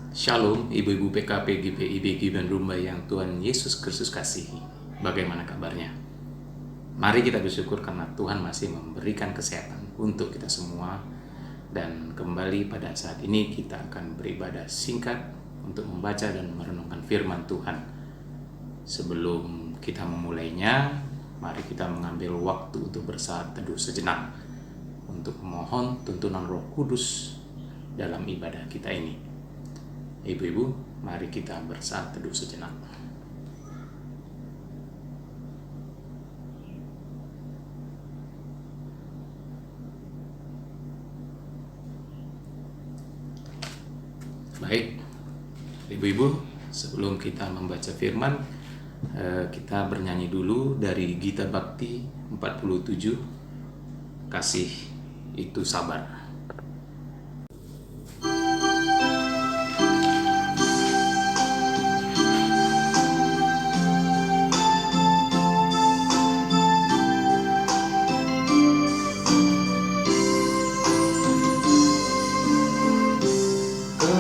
Shalom, ibu-ibu PKP GPIB dan Rumba yang Tuhan Yesus Kristus kasihi. Bagaimana kabarnya? Mari kita bersyukur karena Tuhan masih memberikan kesehatan untuk kita semua. Dan kembali pada saat ini kita akan beribadah singkat untuk membaca dan merenungkan firman Tuhan. Sebelum kita memulainya, mari kita mengambil waktu untuk bersaat teduh sejenak untuk memohon tuntunan Roh Kudus dalam ibadah kita ini. Ibu-ibu, mari kita bersaat teduh sejenak. Baik, ibu-ibu, sebelum kita membaca firman, kita bernyanyi dulu dari Gita Bakti 47, Kasih itu Sabar.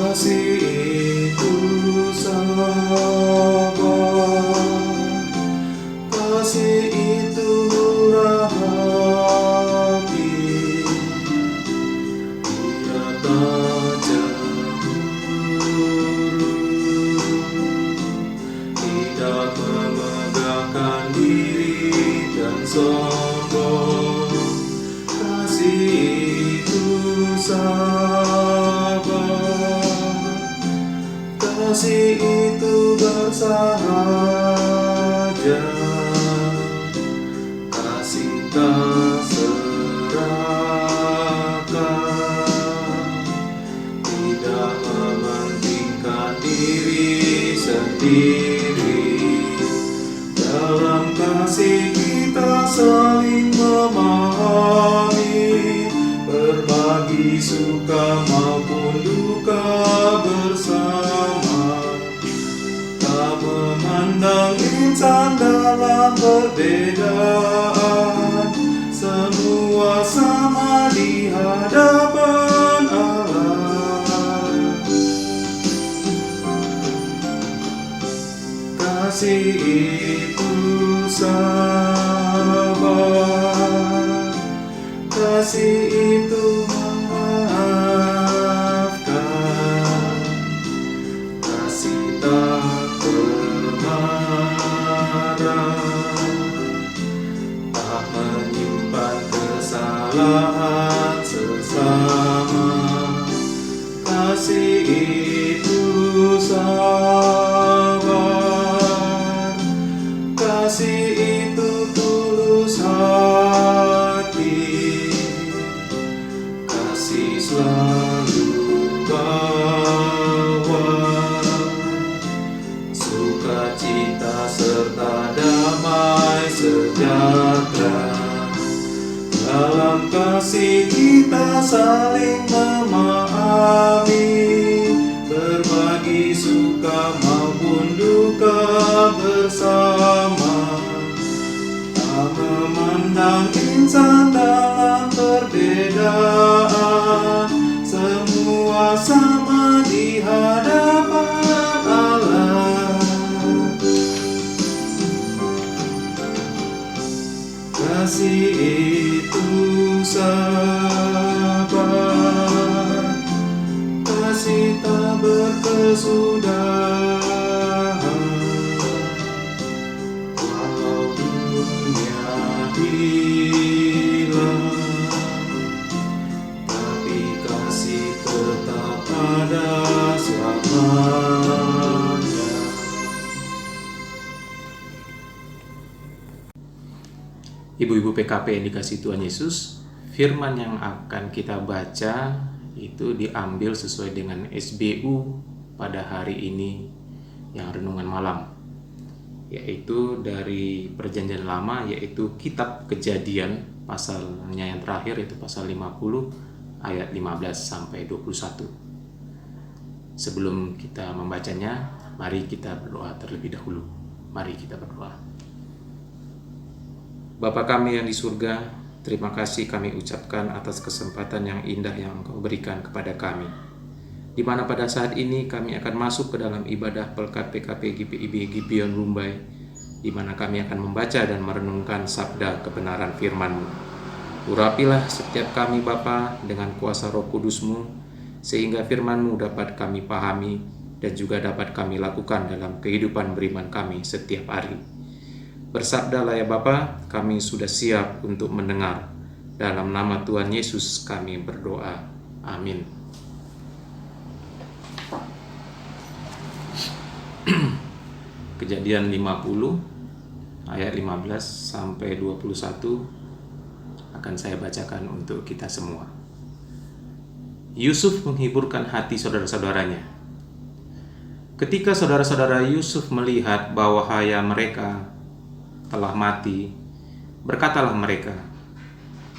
Kasih itu sabar, kasih itu murah hati, tidak cemburu, tidak memegahkan diri dan sombong. Kasih itu sabar, kasih itu bersahaja, kasih tak serakah, tidak mementingkan diri sendiri. Dalam kasih kita saling memahami, berbagi suka maupun duka bersama, tak memandang insan dalam perbedaan, semua sama di hadapan Allah. Kasih itu sabar, kasih itu memaafkan, kasih tak pemarah, tak menyimpan kesalahan sesama. Kasih itu sabar, kasih itu tulus hati, kasih selalu bawa sukacita serta damai sejahtera. Dalam kasih kita saling memahami, berbagi suka maupun duka bersama, tak memandang insan dalam perbedaan, semua sama di hadapan Allah. Kasih itu sabar, kasih tak berkesudahan, walau dunia hilang, tapi kasih tetap ada selamanya. Ibu-ibu PKP yang dikasihi Tuhan Yesus, firman yang akan kita baca itu diambil sesuai dengan SBU pada hari ini yang renungan malam, yaitu dari Perjanjian Lama, yaitu Kitab Kejadian pasalnya yang terakhir, yaitu pasal 50 ayat 15 sampai 21. Sebelum kita membacanya, mari kita berdoa terlebih dahulu. Mari kita berdoa. Bapa kami yang di surga, terima kasih kami ucapkan atas kesempatan yang indah yang Engkau berikan kepada kami, di mana pada saat ini kami akan masuk ke dalam ibadah Pelkat PKP GPIB Gibeon Rumbai, di mana kami akan membaca dan merenungkan sabda kebenaran firman-Mu. Urapilah setiap kami Bapa dengan kuasa Roh Kudus-Mu, sehingga firman-Mu dapat kami pahami dan juga dapat kami lakukan dalam kehidupan beriman kami setiap hari. Bersabdalah ya Bapa, kami sudah siap untuk mendengar. Dalam nama Tuhan Yesus kami berdoa. Amin. Kejadian 50 ayat 15 sampai 21 akan saya bacakan untuk kita semua. Yusuf menghiburkan hati saudara-saudaranya. Ketika saudara-saudara Yusuf melihat bahwa ayah mereka telah mati, berkatalah mereka,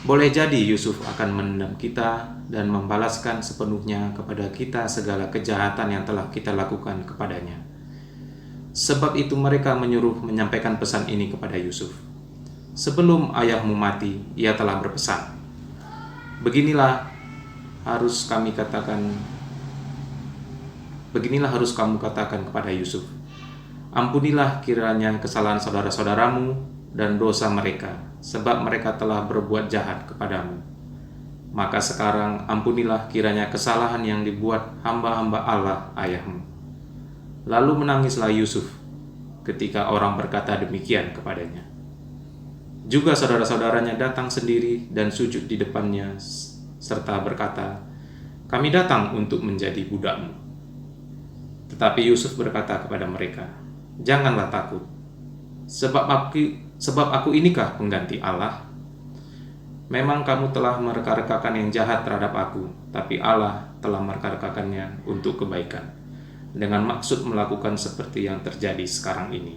"Boleh jadi Yusuf akan menendam kita dan membalaskan sepenuhnya kepada kita segala kejahatan yang telah kita lakukan kepadanya." Sebab itu mereka menyuruh menyampaikan pesan ini kepada Yusuf. "Sebelum ayahmu mati, ia telah berpesan, Beginilah harus kamu katakan kepada Yusuf, ampunilah kiranya kesalahan saudara-saudaramu dan dosa mereka, sebab mereka telah berbuat jahat kepadamu. Maka sekarang ampunilah kiranya kesalahan yang dibuat hamba-hamba Allah ayahmu." Lalu menangislah Yusuf ketika orang berkata demikian kepadanya. Juga saudara-saudaranya datang sendiri dan sujud di depannya serta berkata, "Kami datang untuk menjadi budakmu." Tetapi Yusuf berkata kepada mereka, "Janganlah takut, sebab aku inikah pengganti Allah? Memang kamu telah mereka-rekakan yang jahat terhadap aku, tapi Allah telah mereka-rekakannya untuk kebaikan, dengan maksud melakukan seperti yang terjadi sekarang ini,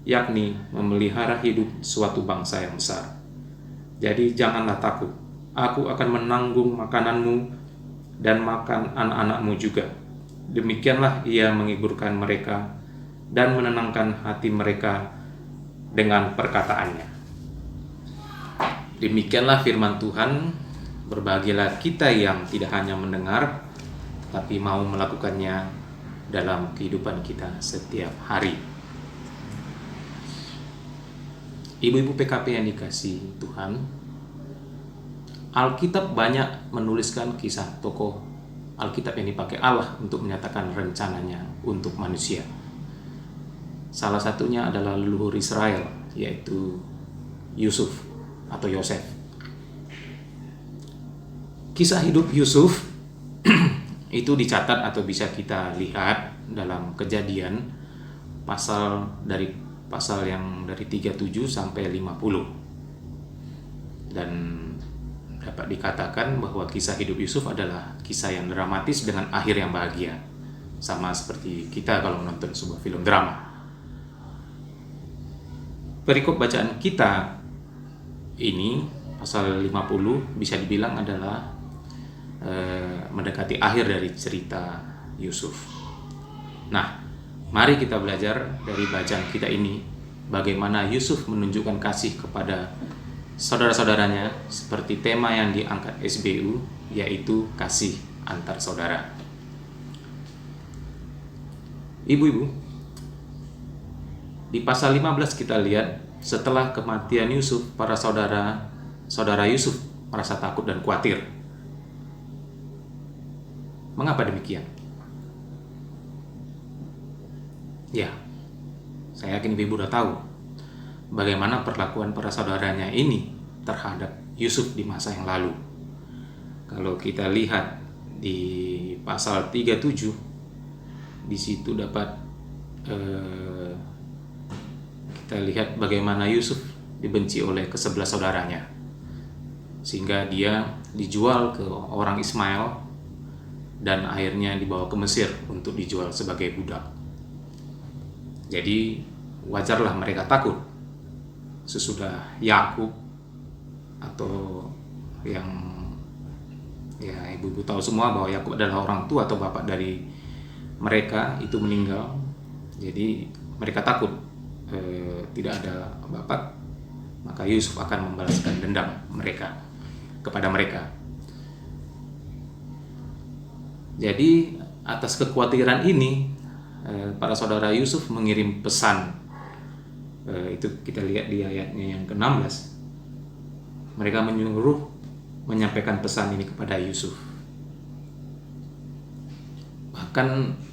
yakni memelihara hidup suatu bangsa yang besar. Jadi janganlah takut, aku akan menanggung makananmu dan makan anak-anakmu juga." Demikianlah ia menghiburkan mereka dan menenangkan hati mereka dengan perkataannya. Demikianlah firman Tuhan. Berbahagialah kita yang tidak hanya mendengar, tapi mau melakukannya dalam kehidupan kita setiap hari. Ibu-ibu PKP yang dikasihi Tuhan, Alkitab banyak menuliskan kisah tokoh Alkitab yang dipakai Allah untuk menyatakan rencananya untuk manusia. Salah satunya adalah leluhur Israel, yaitu Yusuf atau Yosef. Kisah hidup Yusuf itu dicatat atau bisa kita lihat dalam Kejadian pasal yang dari 37 sampai 50. Dan dapat dikatakan bahwa kisah hidup Yusuf adalah kisah yang dramatis dengan akhir yang bahagia. Sama seperti kita kalau menonton sebuah film drama. Perikop bacaan kita ini pasal 50 bisa dibilang adalah mendekati akhir dari cerita Yusuf. Nah, mari kita belajar dari bacaan kita ini bagaimana Yusuf menunjukkan kasih kepada saudara-saudaranya seperti tema yang diangkat SBU, yaitu kasih antar saudara. Ibu-ibu, di pasal 15 kita lihat setelah kematian Yusuf, para saudara Yusuf merasa takut dan khawatir. Mengapa demikian? Ya, saya yakin ibu udah tahu bagaimana perlakuan para saudaranya ini terhadap Yusuf di masa yang lalu. Kalau kita lihat di pasal 37, di situ dapat kita lihat bagaimana Yusuf dibenci oleh ke-11 saudaranya, sehingga dia dijual ke orang Ismail dan akhirnya dibawa ke Mesir untuk dijual sebagai budak. Jadi wajarlah mereka takut sesudah Yakub, atau yang ibu-ibu tahu semua bahwa Yakub adalah orang tua atau bapak dari mereka, itu meninggal. Jadi mereka takut tidak ada bapak, maka Yusuf akan membalaskan dendam mereka kepada mereka. Jadi atas kekhawatiran ini, para saudara Yusuf mengirim pesan. Itu kita lihat di ayatnya yang ke-16. Mereka menyuruh menyampaikan pesan ini kepada Yusuf. Bahkan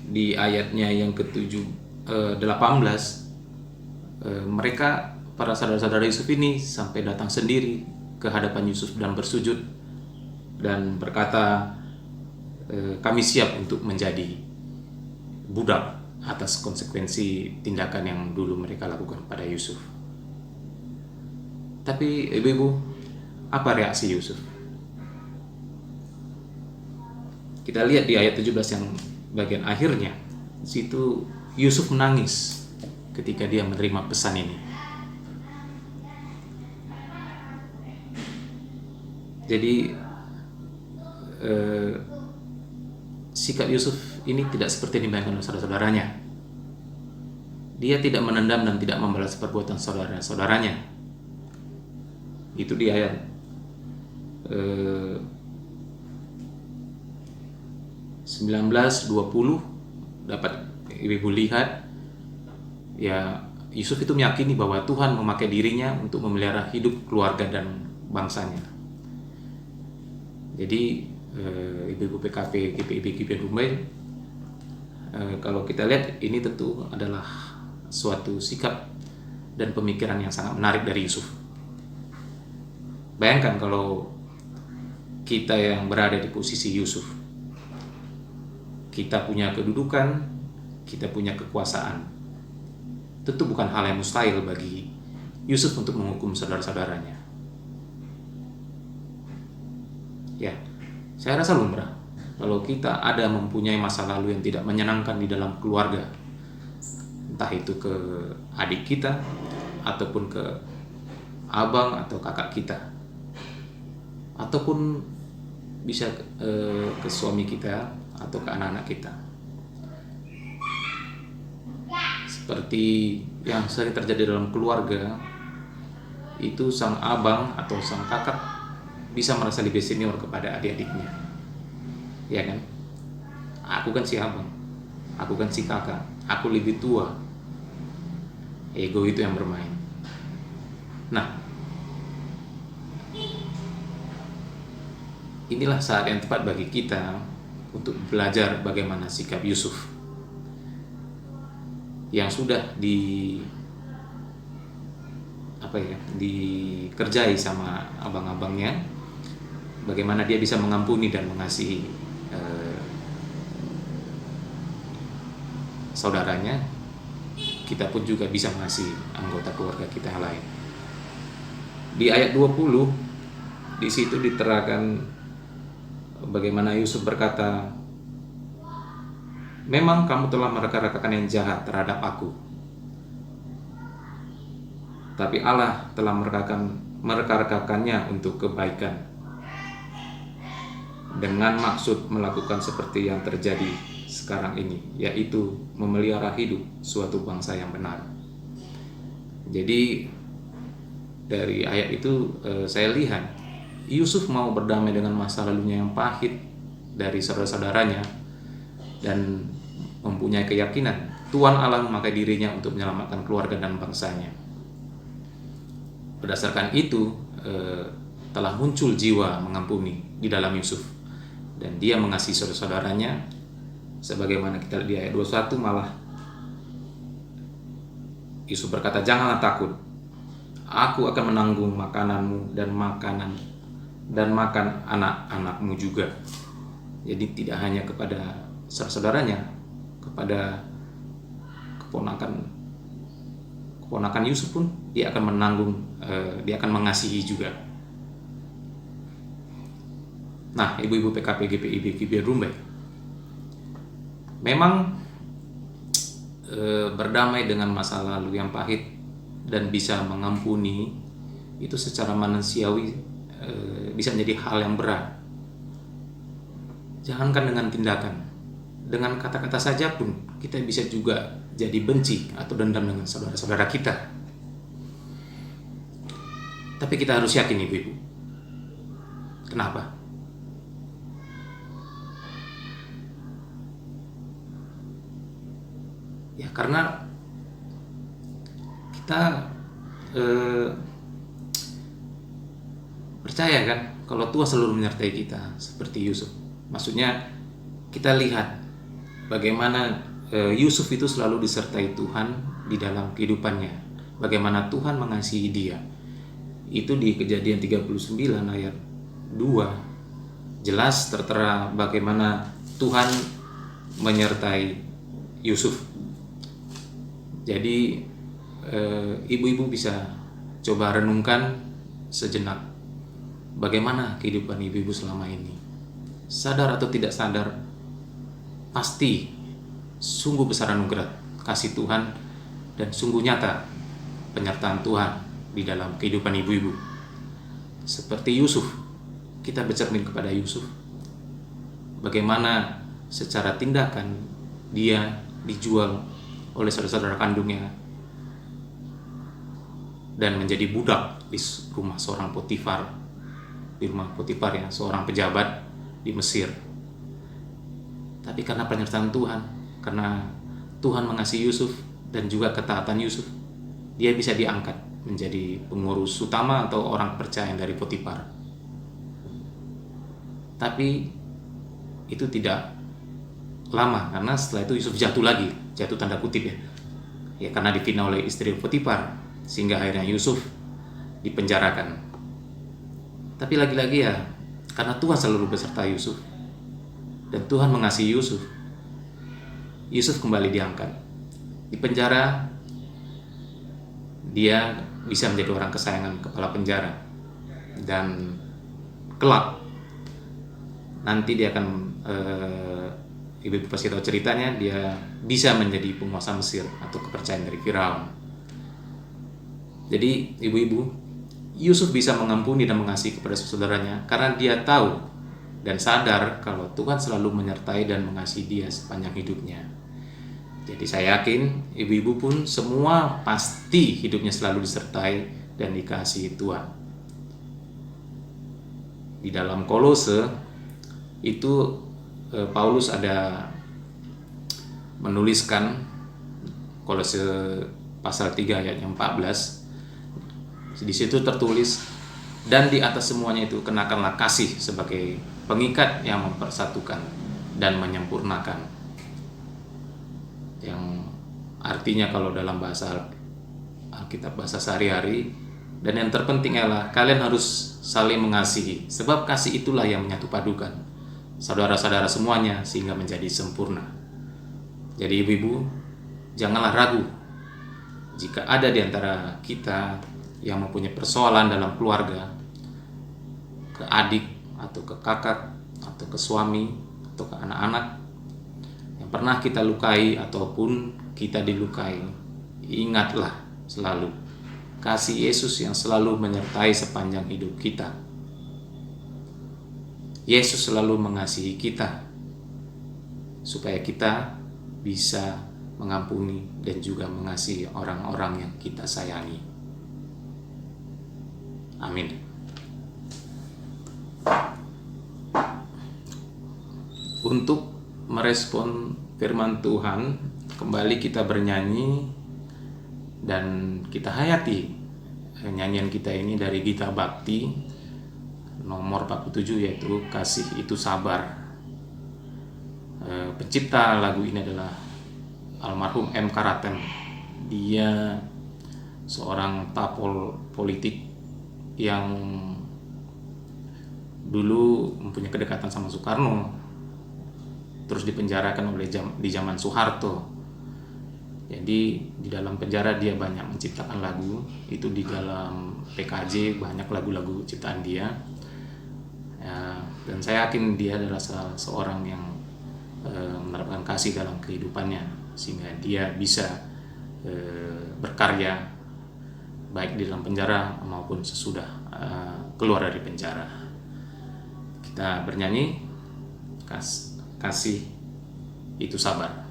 di ayatnya yang ke-18, mereka, para saudara-saudara Yusuf ini sampai datang sendiri ke hadapan Yusuf dan bersujud dan berkata, kami siap untuk menjadi budak atas konsekuensi tindakan yang dulu mereka lakukan pada Yusuf. Tapi ibu-ibu, apa reaksi Yusuf? Kita lihat di ayat 17 yang bagian akhirnya. Di situ Yusuf menangis ketika dia menerima pesan ini. Jadi sikap Yusuf ini tidak seperti dibayangkan oleh saudara-saudaranya. Dia tidak menendam dan tidak membalas perbuatan saudara-saudaranya. Itu di ayat 19-20 dapat ibu lihat, ya, Yusuf itu meyakini bahwa Tuhan memakai dirinya untuk memelihara hidup keluarga dan bangsanya. Jadi ibu-ibu PKP GPI GPI Rumbai, kalau kita lihat ini tentu adalah suatu sikap dan pemikiran yang sangat menarik dari Yusuf. Bayangkan kalau kita yang berada di posisi Yusuf, kita punya kedudukan, kita punya kekuasaan. Tentu bukan hal yang mustahil bagi Yusuf untuk menghukum saudara-saudaranya. Ya, saya rasa lumrah kalau kita ada mempunyai masa lalu yang tidak menyenangkan di dalam keluarga, entah itu ke adik kita ataupun ke abang atau kakak kita, ataupun bisa ke suami kita atau ke anak-anak kita. Seperti yang sering terjadi dalam keluarga, itu sang abang atau sang kakak bisa merasa lebih senior kepada adik-adiknya, ya kan? Aku kan si abang, aku kan si kakak, aku lebih tua. Ego itu yang bermain. Nah, inilah saat yang tepat bagi kita untuk belajar bagaimana sikap Yusuf yang sudah dikerjai sama abang-abangnya, bagaimana dia bisa mengampuni dan mengasihi saudaranya. Kita pun juga bisa mengasihi anggota keluarga kita yang lain. Di ayat 20 di situ diterangkan bagaimana Yusuf berkata, memang kamu telah mereka-rekakan yang jahat terhadap aku, tapi Allah telah mereka-rekakannya untuk kebaikan, dengan maksud melakukan seperti yang terjadi sekarang ini, yaitu memelihara hidup suatu bangsa yang benar. Jadi dari ayat itu saya lihat Yusuf mau berdamai dengan masa lalunya yang pahit dari saudara-saudaranya dan mempunyai keyakinan Tuhan Allah memakai dirinya untuk menyelamatkan keluarga dan bangsanya. Berdasarkan itu telah muncul jiwa mengampuni di dalam Yusuf, dan dia mengasihi saudara-saudaranya. Sebagaimana kita lihat di ayat 21, malah Yusuf berkata, janganlah takut, aku akan menanggung makananmu dan makan anak-anakmu juga. Jadi tidak hanya kepada saudara-saudaranya, kepada keponakan Yusuf pun dia akan menanggung, dia akan mengasihi juga. Nah, ibu-ibu PKP GPI GPI Rumbai, memang berdamai dengan masa lalu yang pahit dan bisa mengampuni itu secara manusiawi bisa menjadi hal yang berat. Jangankan dengan tindakan, dengan kata-kata saja pun kita bisa juga jadi benci atau dendam dengan saudara-saudara kita. Tapi kita harus yakin, ibu-ibu. Kenapa? Ya karena kita percaya kan kalau Tuhan selalu menyertai kita seperti Yusuf. Maksudnya kita lihat bagaimana Yusuf itu selalu disertai Tuhan di dalam kehidupannya. Bagaimana Tuhan mengasihi dia. Itu di Kejadian 39 ayat 2 jelas tertera bagaimana Tuhan menyertai Yusuf. Jadi ibu-ibu bisa coba renungkan sejenak bagaimana kehidupan ibu-ibu selama ini. Sadar atau tidak sadar, pasti sungguh besar anugerah kasih Tuhan dan sungguh nyata penyertaan Tuhan di dalam kehidupan ibu-ibu. Seperti Yusuf, kita bercermin kepada Yusuf. Bagaimana secara tindakan dia dijual oleh saudara-saudara kandungnya dan menjadi budak di rumah seorang Potifar, di rumah Potifar ya, seorang pejabat di Mesir. Tapi karena penyertaan Tuhan, karena Tuhan mengasihi Yusuf dan juga ketaatan Yusuf, dia bisa diangkat menjadi pengurus utama atau orang percaya dari Potifar. Tapi itu tidak lama, karena setelah itu Yusuf jatuh lagi, jatuh tanda kutip ya karena difitnah oleh istri Potifar, sehingga akhirnya Yusuf dipenjarakan. Tapi lagi-lagi ya, karena Tuhan selalu beserta Yusuf dan Tuhan mengasihi Yusuf, Yusuf kembali diangkat. Di penjara, dia bisa menjadi orang kesayangan kepala penjara. Dan kelak, nanti dia akan, ibu-ibu pasti tahu ceritanya, dia bisa menjadi penguasa Mesir atau kepercayaan dari Firaun. Jadi ibu-ibu, Yusuf bisa mengampuni dan mengasihi kepada saudaranya karena dia tahu dan sadar kalau Tuhan selalu menyertai dan mengasihi dia sepanjang hidupnya. Jadi saya yakin ibu-ibu pun semua pasti hidupnya selalu disertai dan dikasihi Tuhan. Di dalam Kolose itu Paulus ada menuliskan, Kolose pasal 3 ayat 14. Di situ tertulis, dan di atas semuanya itu kenakanlah kasih sebagai pengikat yang mempersatukan dan menyempurnakan. Yang artinya kalau dalam bahasa Alkitab, bahasa sehari-hari, dan yang terpenting adalah kalian harus saling mengasihi, sebab kasih itulah yang menyatu padukan saudara-saudara semuanya sehingga menjadi sempurna. Jadi ibu-ibu, janganlah ragu jika ada di antara kita yang mempunyai persoalan dalam keluarga, ke adik atau ke kakak atau ke suami atau ke anak-anak yang pernah kita lukai ataupun kita dilukai. Ingatlah selalu kasih Yesus yang selalu menyertai sepanjang hidup kita. Yesus selalu mengasihi kita supaya kita bisa mengampuni dan juga mengasihi orang-orang yang kita sayangi. Amin. Untuk merespon firman Tuhan, kembali kita bernyanyi dan kita hayati nyanyian kita ini dari Gita Bakti nomor 47, yaitu Kasih Itu Sabar. Pencipta lagu ini adalah almarhum M. Karaten. Dia seorang tapol politik yang dulu mempunyai kedekatan sama Soekarno, terus dipenjarakan di zaman Soeharto. Jadi di dalam penjara dia banyak menciptakan lagu. Itu di dalam PKJ banyak lagu-lagu ciptaan dia ya, dan saya yakin dia adalah seorang yang menerapkan kasih dalam kehidupannya sehingga dia bisa berkarya baik di dalam penjara maupun sesudah keluar dari penjara. Kita bernyanyi Kasih Itu Sabar.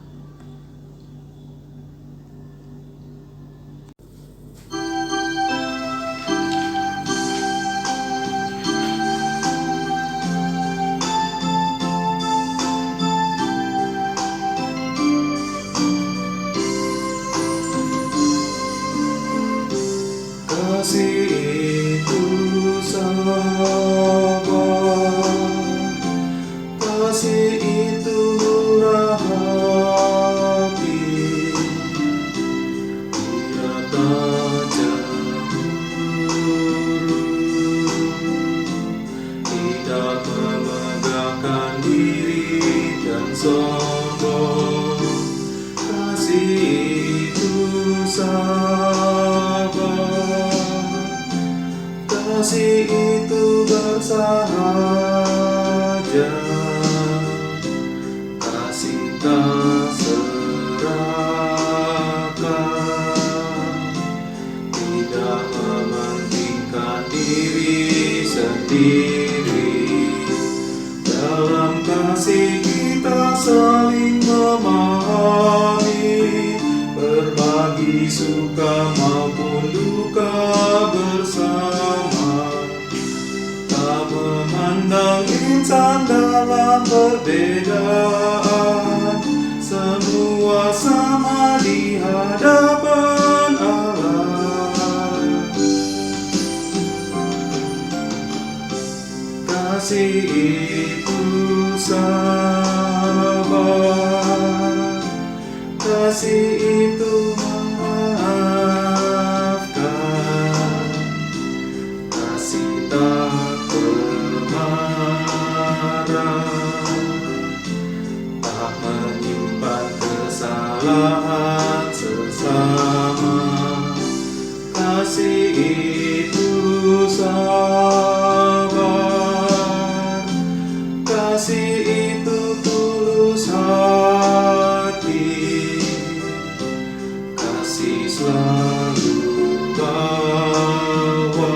kasih itu bersahaja, kasih tak serakah, tidak mementingkan diri sendiri. Dalam kasih kita saling memahami, berbagi suka maupun duka bersama, tak memandang insan dalam perbedaan, semua sama di hadapan Allah. Kasih itu sabar, kasih itu memaafkan, kasih tak pemarah, tak menyimpan kesalahan sesama. Kasih itu sabar, kasih itu tulus hati, kasih selalu bawa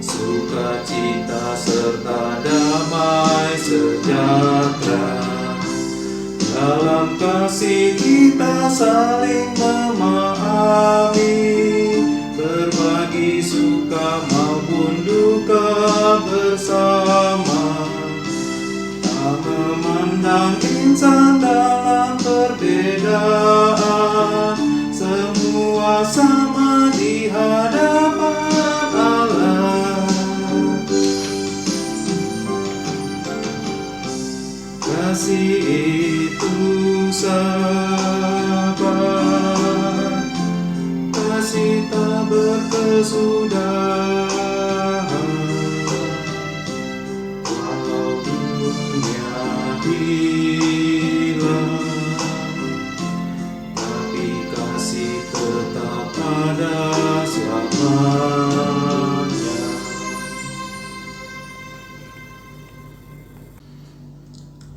sukacita serta damai sejahtera. Dalam kasih kita saling memahami, berbagi suka maupun duka bersama, tak memandang insan dalam perbedaan, semua sama di hadapan Allah. Kasih itu sabar, kasih tak berkesudahan, walau dunia hilang, tapi kasih tetap ada selamanya.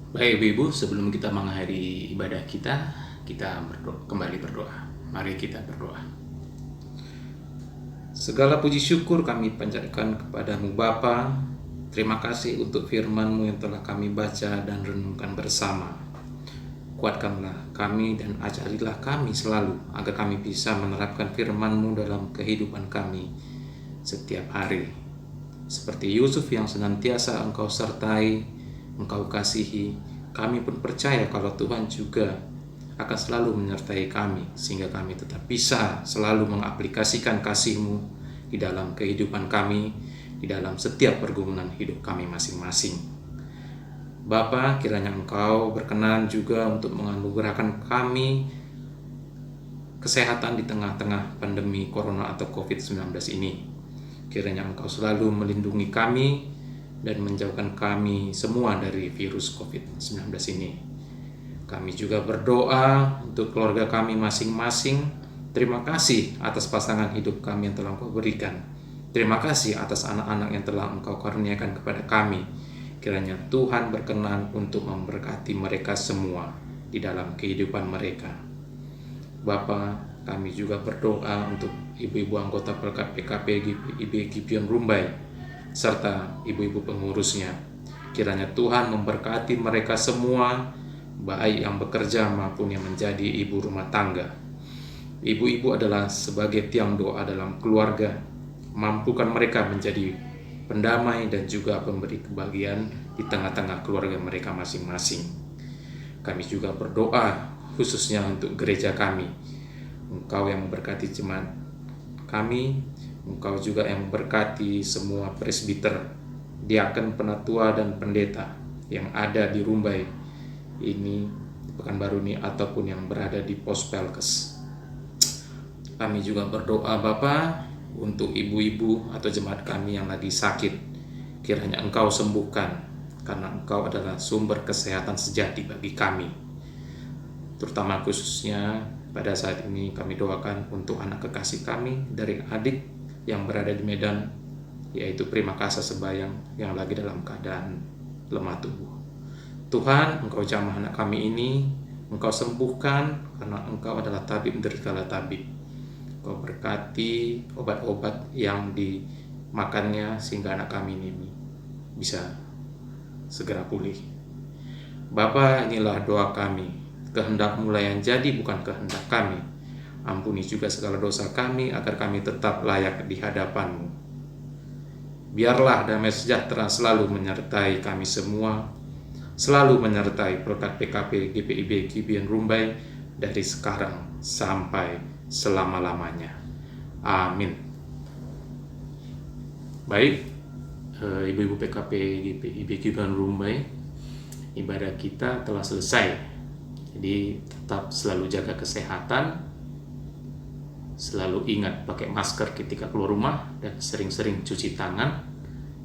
Baik Ibu, sebelum kita mengakhiri ibadah kita kembali berdoa. Mari kita berdoa. Segala puji syukur kami panjatkan kepadamu Bapa. Terima kasih untuk firman-Mu yang telah kami baca dan renungkan bersama. Kuatkanlah kami dan ajarilah kami selalu agar kami bisa menerapkan firman-Mu dalam kehidupan kami setiap hari. Seperti Yusuf yang senantiasa Engkau sertai, Engkau kasihi, kami pun percaya kalau Tuhan juga akan selalu menyertai kami, sehingga kami tetap bisa selalu mengaplikasikan kasih-Mu di dalam kehidupan kami, di dalam setiap pergumulan hidup kami masing-masing. Bapa, kiranya Engkau berkenan juga untuk menganugerahkan kami kesehatan di tengah-tengah pandemi Corona atau COVID-19 ini. Kiranya Engkau selalu melindungi kami dan menjauhkan kami semua dari virus COVID-19 ini. Kami juga berdoa untuk keluarga kami masing-masing. Terima kasih atas pasangan hidup kami yang telah Engkau berikan. Terima kasih atas anak-anak yang telah Engkau karuniakan kepada kami. Kiranya Tuhan berkenan untuk memberkati mereka semua di dalam kehidupan mereka. Bapa, kami juga berdoa untuk ibu-ibu anggota PKP GPIB Gibeon Rumbai serta ibu-ibu pengurusnya. Kiranya Tuhan memberkati mereka semua, baik yang bekerja maupun yang menjadi ibu rumah tangga. Ibu-ibu adalah sebagai tiang doa dalam keluarga. Mampukan mereka menjadi pendamai dan juga pemberi kebahagiaan di tengah-tengah keluarga mereka masing-masing. Kami juga berdoa khususnya untuk gereja kami. Engkau yang memberkati jemaat kami, Engkau juga yang memberkati semua presbiter, diaken, penatua, dan pendeta yang ada di Rumbai ini, di Pekanbaru ini, ataupun yang berada di pos Pelkes. Kami juga berdoa Bapa untuk ibu-ibu atau jemaat kami yang lagi sakit. Kiranya Engkau sembuhkan, karena Engkau adalah sumber kesehatan sejati bagi kami. Terutama khususnya pada saat ini kami doakan untuk anak kekasih kami dari adik yang berada di Medan, yaitu Primakasa Sebayang yang lagi dalam keadaan lemah tubuh. Tuhan, Engkau jamah anak kami ini, Engkau sembuhkan karena Engkau adalah tabib dari segala tabib. Engkau berkati obat-obat yang dimakannya sehingga anak kami ini bisa segera pulih. Bapa, inilah doa kami. Kehendak-Mu lah yang jadi, bukan kehendak kami. Ampuni juga segala dosa kami agar kami tetap layak di hadapan-Mu. Biarlah damai sejahtera selalu menyertai kami semua, selalu menyertai Prokat PKP GPIB Gibeon Rumbai dari sekarang sampai selama-lamanya. Amin. Baik, Ibu-ibu PKP GPIB Gibeon Rumbai, ibadah kita telah selesai. Jadi tetap selalu jaga kesehatan, selalu ingat pakai masker ketika keluar rumah, dan sering-sering cuci tangan,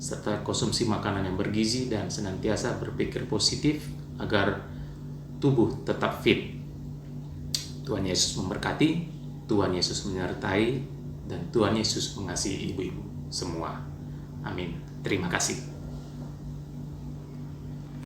serta konsumsi makanan yang bergizi, dan senantiasa berpikir positif agar tubuh tetap fit. Tuhan Yesus memberkati, Tuhan Yesus menyertai, dan Tuhan Yesus mengasihi ibu-ibu semua. Amin. Terima kasih.